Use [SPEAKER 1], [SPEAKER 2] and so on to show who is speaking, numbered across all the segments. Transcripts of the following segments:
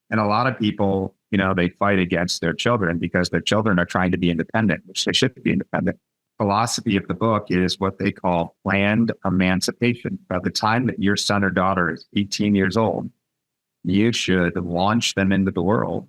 [SPEAKER 1] And a lot of people, they fight against their children because their children are trying to be independent, which they should be independent. Philosophy of the book is what they call planned emancipation. By the time that your son or daughter is 18 years old, you should launch them into the world,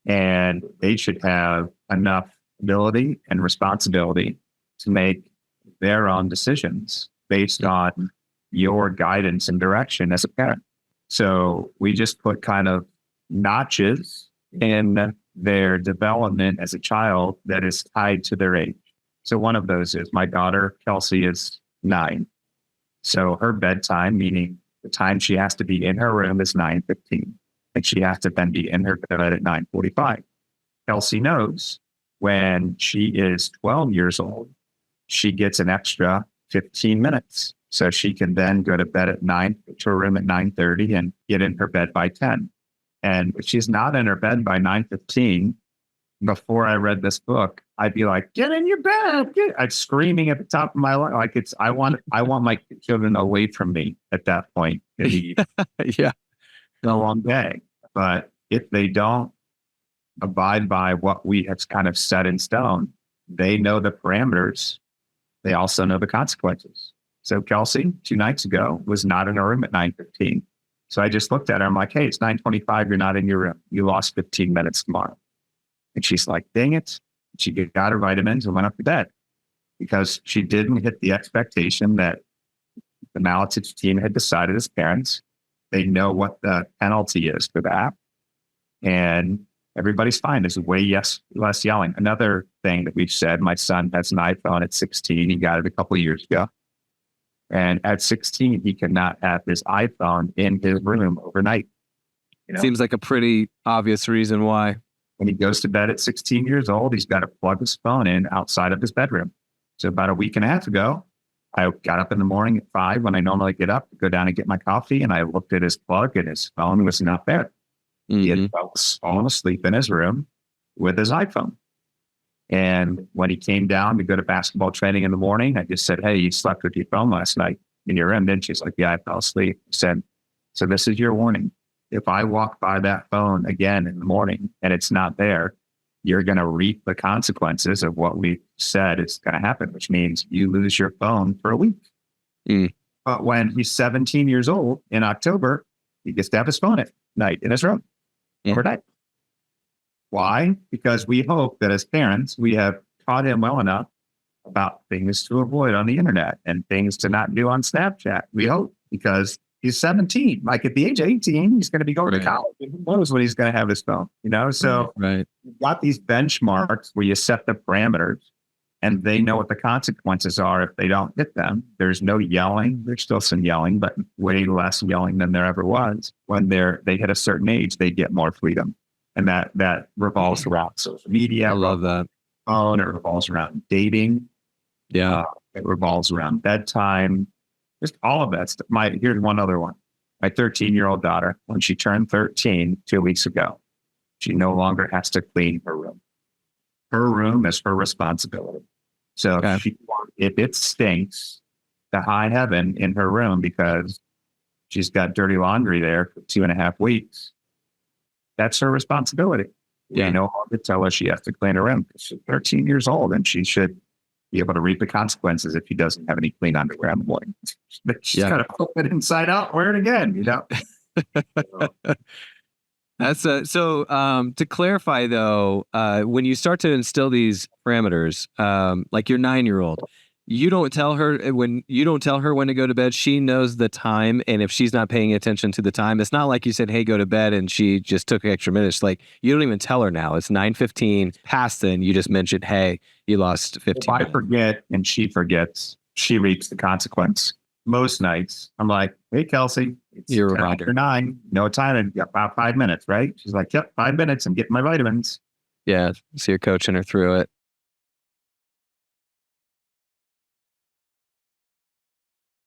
[SPEAKER 1] and they should have enough ability and responsibility to make their own decisions based on your guidance and direction as a parent. So we just put kind of notches in their development as a child that is tied to their age. So one of those is my daughter, Kelsey, is 9. So her bedtime, meaning the time she has to be in her room, is 9:15. And she has to then be in her bed at 9:45. Kelsey knows when she is 12 years old, she gets an extra 15 minutes. So she can then go to bed at 9, to her room at 9:30 and get in her bed by 10. And if she's not in her bed by 9:15, before I read this book, I'd be like, get in your bed. I'm screaming at the top of my lungs. Like I want my children away from me at that point.
[SPEAKER 2] Yeah.
[SPEAKER 1] It's a long day. But if they don't abide by what we have kind of set in stone, they know the parameters. They also know the consequences. So Kelsey, 2 nights ago, was not in her room at 9:15. So I just looked at her. I'm like, hey, it's 9:25. You're not in your room. You lost 15 minutes tomorrow. And she's like, dang it. She got her vitamins and went up to bed because she didn't hit the expectation that the Maletich team had decided as parents. They know what the penalty is for that. And everybody's fine. There's less yelling. Another thing that we've said, my son has an iPhone at 16. He got it a couple of years ago. And at 16, he cannot have his iPhone in his room overnight.
[SPEAKER 2] Seems like a pretty obvious reason why.
[SPEAKER 1] When he goes to bed at 16 years old, he's got to plug his phone in outside of his bedroom. So about a week and a half ago, I got up in the morning at 5 when I normally get up to go down and get my coffee. And I looked at his plug and his phone was not there. Mm-hmm. He had fallen asleep in his room with his iPhone. And when he came down to go to basketball training in the morning, I just said, hey, you slept with your phone last night in your room, didn't you? She's like, yeah, I fell asleep. I said, so this is your warning. If I walk by that phone again in the morning and it's not there, you're going to reap the consequences of what we said is going to happen, which means you lose your phone for a week. Mm. But when he's 17 years old in October, he gets to have his phone at night in his room overnight. Why? Because we hope that as parents, we have taught him well enough about things to avoid on the internet and things to not do on Snapchat. We hope, because he's 17. Like at the age of 18, he's going to be going to college. Who knows when he's going to have his phone, So you've got these benchmarks where you set the parameters and they know what the consequences are if they don't hit them. There's no yelling. There's still some yelling, but way less yelling than there ever was. When they hit a certain age, they get more freedom. And that revolves around social media.
[SPEAKER 2] I love that.
[SPEAKER 1] Phone. It revolves around dating.
[SPEAKER 2] Yeah.
[SPEAKER 1] It revolves around bedtime. Just all of that stuff. Here's one other one. My 13-year-old daughter, when she turned 13 2 weeks ago, she no longer has to clean her room. Her room is her responsibility. So if it stinks to high heaven in her room because she's got dirty laundry there for 2.5 weeks, that's her responsibility. Yeah. We no longer tell her she has to clean her room. She's 13 years old and she should be able to reap the consequences if she doesn't have any clean underwear in the morning. She's got to flip it inside out, wear it again,
[SPEAKER 2] That's so to clarify though, when you start to instill these parameters, like your 9-year-old, you don't tell her when to go to bed. She knows the time, and if she's not paying attention to the time, it's not like you said, "Hey, go to bed," and she just took extra minutes. Like you don't even tell her now. It's 9:15 past. Then you just mentioned, "Hey, you lost 15."
[SPEAKER 1] If I forget and she forgets, she reaps the consequence. Most nights, I'm like, "Hey, Kelsey,
[SPEAKER 2] you're a reminder.
[SPEAKER 1] 9. No time. About 5 minutes, right?" She's like, "Yep, 5 minutes. I'm getting my vitamins."
[SPEAKER 2] Yeah, so you're coaching her through it.